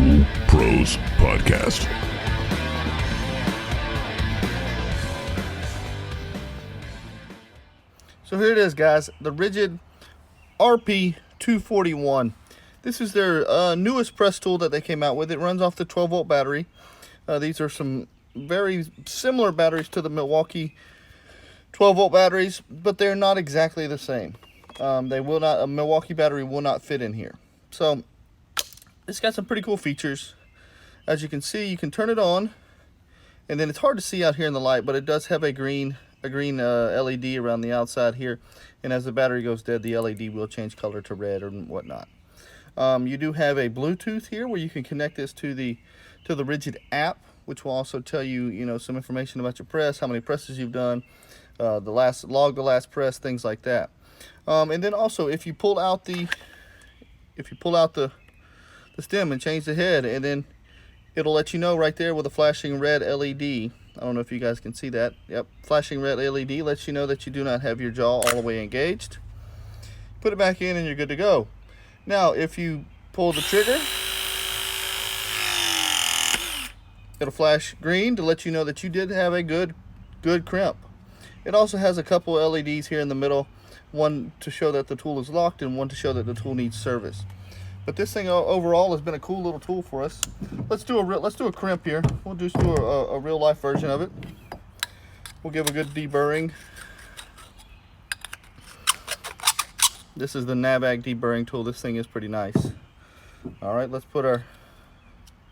Tool Pros Podcast. So here it is, guys, the Ridgid RP241. This is their newest press tool that they came out with. It runs off the 12-volt battery. These are some very similar batteries to the Milwaukee 12-volt batteries, but they're not exactly the same. A Milwaukee battery will not fit in here. So it's got some pretty cool features. As you can see, you can turn it on, and then it's hard to see out here in the light, but it does have a green LED around the outside here, and as the battery goes dead, the LED will change color to red or whatnot. You do have a Bluetooth here where you can connect this to the Ridgid app, which will also tell you, some information about your press, how many presses you've done, the last press, things like that. And then also, if you pull out the stem and change the head, and then it'll let you know right there with a flashing red LED. I don't know if you guys can see that. Yep, flashing red LED lets you know that you do not have your jaw all the way engaged. Put it back in and you're good to go. Now, if you pull the trigger, it'll flash green to let you know that you did have a good crimp. It also has a couple LEDs here in the middle, one to show that the tool is locked and one to show that the tool needs service. But this thing overall has been a cool little tool for us. Let's do a crimp here. We'll just do a real life version of it. We'll give a good deburring. This is the Navag deburring tool. This thing is pretty nice. All right, let's put our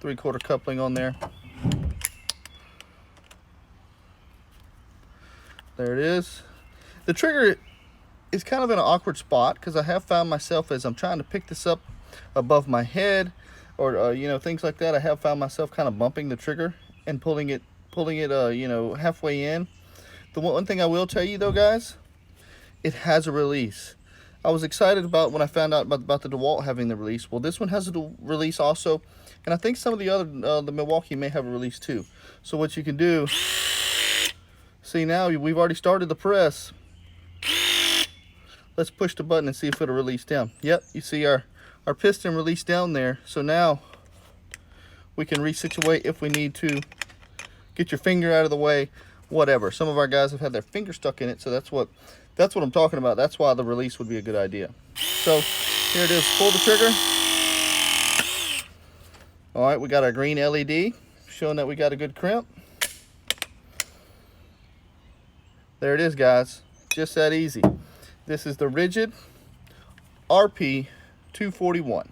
3/4 coupling on there. There it is. The trigger is kind of in an awkward spot because I have found myself, as I'm trying to pick this up above my head or things like that, I have found myself kind of bumping the trigger and pulling it halfway in. The one thing I will tell you though, guys, it has a release. I was excited about when I found out about the DeWalt having the release. Well, this one has a release also, and I think some of the other the Milwaukee may have a release too. So what you can do, see, now we've already started the press. Let's push the button and see if it'll release down. Yep, you see our piston released down there. So now we can resituate if we need to. Get your finger out of the way, whatever. Some of our guys have had their finger stuck in it, so that's what I'm talking about. That's why the release would be a good idea. So here it is. Pull the trigger. All right, we got our green LED showing that we got a good crimp. There it is, guys. Just that easy. This is the Ridgid RP241.